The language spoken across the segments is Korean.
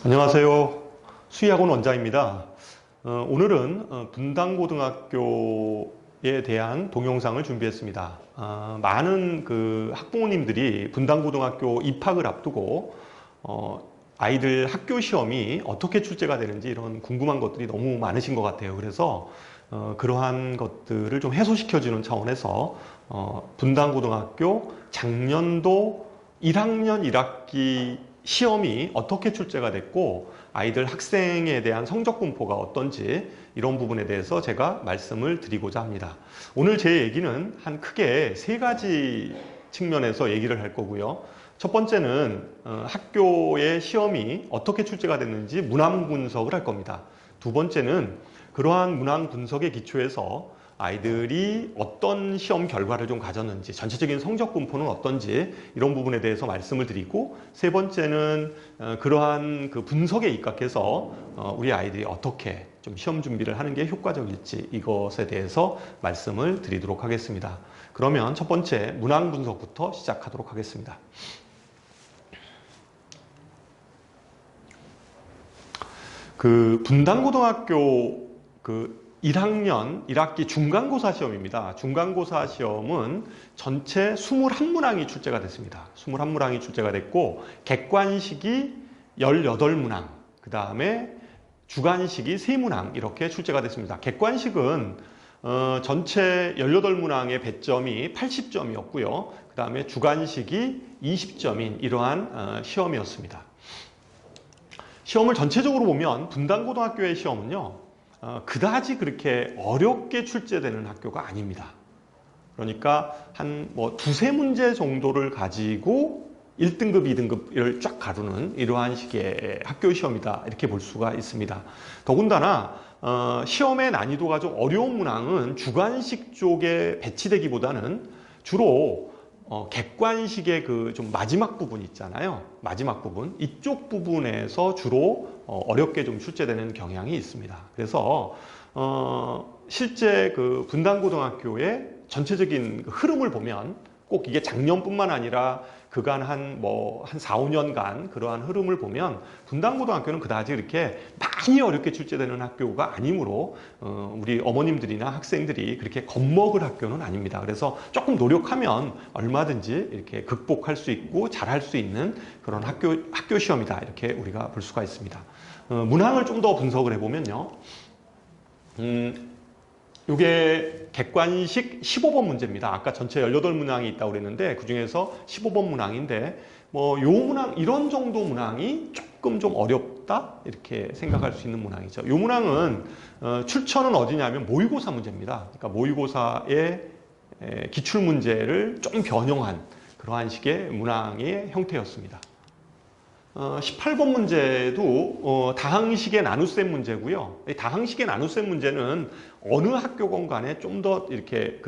안녕하세요. 수의학원 원장입니다. 오늘은 분당고등학교에 대한 동영상을 준비했습니다. 많은 학부모님들이 분당고등학교 입학을 앞두고 아이들 학교 시험이 어떻게 출제가 되는지 이런 궁금한 것들이 너무 많으신 것 같아요. 그래서 그러한 것들을 좀 해소시켜주는 차원에서 분당고등학교 작년도 1학년 1학기 시험이 어떻게 출제가 됐고 아이들 학생에 대한 성적 분포가 어떤지 이런 부분에 대해서 제가 말씀을 드리고자 합니다. 오늘 제 얘기는 한 크게 세 가지 측면에서 얘기를 할 거고요. 첫 번째는 학교의 시험이 어떻게 출제가 됐는지 문항 분석을 할 겁니다. 두 번째는 그러한 문항 분석의 기초에서 아이들이 어떤 시험 결과를 좀 가졌는지, 전체적인 성적 분포는 어떤지 이런 부분에 대해서 말씀을 드리고, 세 번째는 그러한 그 분석에 입각해서 우리 아이들이 어떻게 좀 시험 준비를 하는 게 효과적일지 이것에 대해서 말씀을 드리도록 하겠습니다. 그러면 첫 번째 문항 분석부터 시작하도록 하겠습니다. 분당고등학교 1학년 1학기 중간고사 시험입니다. 중간고사 시험은 전체 21문항이 출제가 됐습니다. 21문항이 출제가 됐고 객관식이 18문항, 그 다음에 주관식이 3문항 이렇게 출제가 됐습니다. 객관식은 전체 18문항의 배점이 80점이었고요. 그 다음에 주관식이 20점인 이러한 시험이었습니다. 시험을 전체적으로 보면 분당고등학교의 시험은요, 그다지 그렇게 어렵게 출제되는 학교가 아닙니다. 그러니까 한 두세 문제 정도를 가지고 1등급, 2등급을 쫙 가르는 이러한 식의 학교 시험이다 이렇게 볼 수가 있습니다. 더군다나 시험의 난이도가 좀 어려운 문항은 주관식 쪽에 배치되기보다는 주로 객관식의 좀 마지막 부분 있잖아요. 마지막 부분. 이쪽 부분에서 주로 어렵게 좀 출제되는 경향이 있습니다. 그래서 실제 분당고등학교의 전체적인 흐름을 보면 꼭 이게 작년뿐만 아니라 그간 한 4, 5년간 그러한 흐름을 보면 분당고등학교는 그다지 이렇게 많이 어렵게 출제되는 학교가 아니므로 우리 어머님들이나 학생들이 그렇게 겁먹을 학교는 아닙니다. 그래서 조금 노력하면 얼마든지 이렇게 극복할 수 있고 잘할 수 있는 그런 학교 시험이다 이렇게 우리가 볼 수가 있습니다. 문항을 좀 더 분석을 해보면요. 이게 객관식 15번 문제입니다. 아까 전체 18문항이 있다고 그랬는데 그 중에서 15번 문항인데 요 문항, 이런 정도 문항이 조금 좀 어렵다 이렇게 생각할 수 있는 문항이죠. 이 문항은 출처는 어디냐면 모의고사 문제입니다. 그러니까 모의고사의 기출문제를 좀 변형한 그러한 식의 문항의 형태였습니다. 18번 문제도 다항식의 나눗셈 문제고요. 다항식의 나눗셈 문제는 어느 학교건 간에 좀 더 이렇게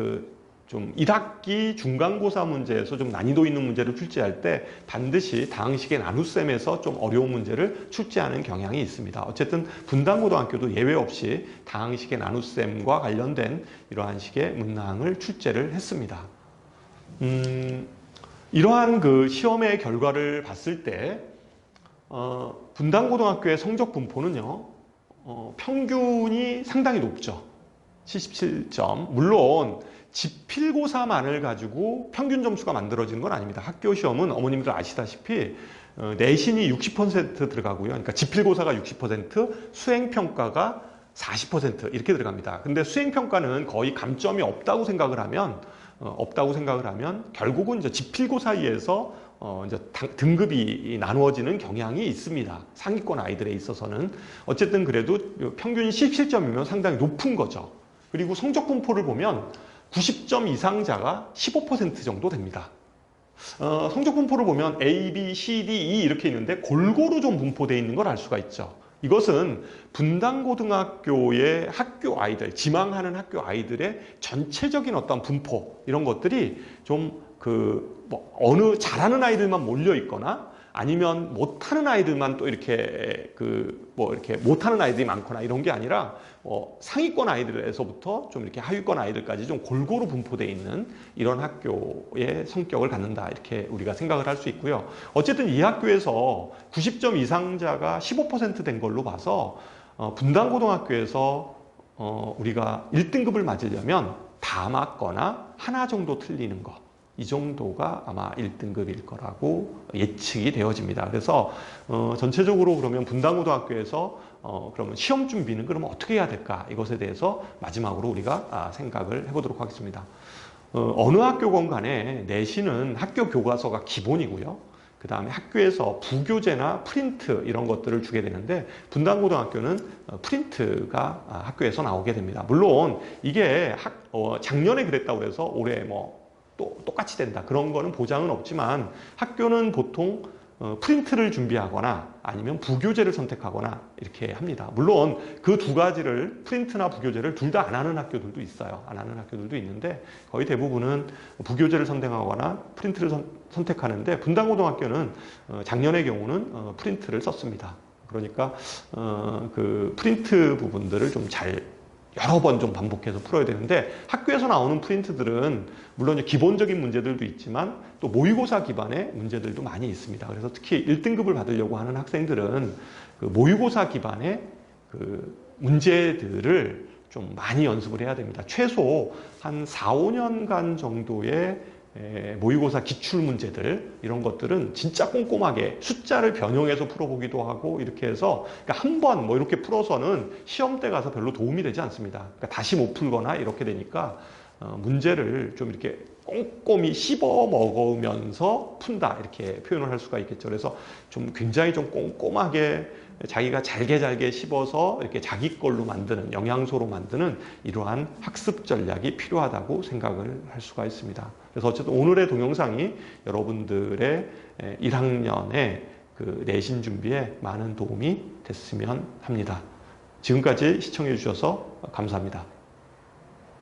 좀 1학기 중간고사 문제에서 좀 난이도 있는 문제를 출제할 때 반드시 다항식의 나눗셈에서 좀 어려운 문제를 출제하는 경향이 있습니다. 어쨌든 분당고등학교도 예외 없이 다항식의 나눗셈과 관련된 이러한 식의 문항을 출제를 했습니다. 이러한 시험의 결과를 봤을 때 분당고등학교의 성적 분포는요, 평균이 상당히 높죠. 77점. 물론 지필고사만을 가지고 평균 점수가 만들어지는 건 아닙니다. 학교 시험은 어머님들 아시다시피 내신이 60% 들어가고요. 그러니까 지필고사가 60%, 수행평가가 40% 이렇게 들어갑니다. 근데 수행평가는 거의 감점이 없다고 생각을 하면 결국은 이제 지필고사에서 이제 등급이 나누어지는 경향이 있습니다. 상위권 아이들에 있어서는. 어쨌든 그래도 평균이 17점이면 상당히 높은 거죠. 그리고 성적 분포를 보면 90점 이상자가 15% 정도 됩니다. 성적 분포를 보면 A, B, C, D, E 이렇게 있는데 골고루 좀 분포되어 있는 걸 알 수가 있죠. 이것은 분당고등학교의 학교 아이들, 지망하는 학교 아이들의 전체적인 어떤 분포 이런 것들이 좀 어느 잘하는 아이들만 몰려 있거나 아니면 못하는 아이들만 또 이렇게 이렇게 못하는 아이들이 많거나 이런 게 아니라 상위권 아이들에서부터 좀 이렇게 하위권 아이들까지 좀 골고루 분포되어 있는 이런 학교의 성격을 갖는다, 이렇게 우리가 생각을 할 수 있고요. 어쨌든 이 학교에서 90점 이상자가 15% 된 걸로 봐서 분당고등학교에서 우리가 1등급을 맞으려면 다 맞거나 하나 정도 틀리는 거, 이 정도가 아마 1등급일 거라고 예측이 되어집니다. 그래서 전체적으로 그러면 분당고등학교에서 그러면 시험 준비는 그러면 어떻게 해야 될까? 이것에 대해서 마지막으로 우리가 생각을 해보도록 하겠습니다. 어느 학교건 간에 내신은 학교 교과서가 기본이고요. 그 다음에 학교에서 부교재나 프린트 이런 것들을 주게 되는데, 분당고등학교는 프린트가 학교에서 나오게 됩니다. 물론 이게 작년에 그랬다고 해서 올해 또 똑같이 된다, 그런 거는 보장은 없지만, 학교는 보통 프린트를 준비하거나 아니면 부교재를 선택하거나 이렇게 합니다. 물론 그 두 가지를, 프린트나 부교재를 둘 다 안 하는 학교들도 있어요. 안 하는 학교들도 있는데 거의 대부분은 부교재를 선택하거나 프린트를 선택하는데, 분당고등학교는 작년의 경우는 프린트를 썼습니다. 그러니까 그 프린트 부분들을 좀 여러 번 좀 반복해서 풀어야 되는데, 학교에서 나오는 프린트들은 물론 기본적인 문제들도 있지만 또 모의고사 기반의 문제들도 많이 있습니다. 그래서 특히 1등급을 받으려고 하는 학생들은 그 모의고사 기반의 그 문제들을 좀 많이 연습을 해야 됩니다. 최소 한 4, 5년간 정도의 모의고사 기출 문제들, 이런 것들은 진짜 꼼꼼하게 숫자를 변형해서 풀어보기도 하고 이렇게 해서, 그러니까 한 번 이렇게 풀어서는 시험 때 가서 별로 도움이 되지 않습니다. 그러니까 다시 못 풀거나 이렇게 되니까 문제를 좀 이렇게 꼼꼼히 씹어 먹으면서 푼다, 이렇게 표현을 할 수가 있겠죠. 그래서 좀 굉장히 좀 꼼꼼하게 자기가 잘게 씹어서 이렇게 자기 걸로 만드는, 영양소로 만드는 이러한 학습 전략이 필요하다고 생각을 할 수가 있습니다. 그래서 어쨌든 오늘의 동영상이 여러분들의 1학년의 그 내신 준비에 많은 도움이 됐으면 합니다. 지금까지 시청해 주셔서 감사합니다.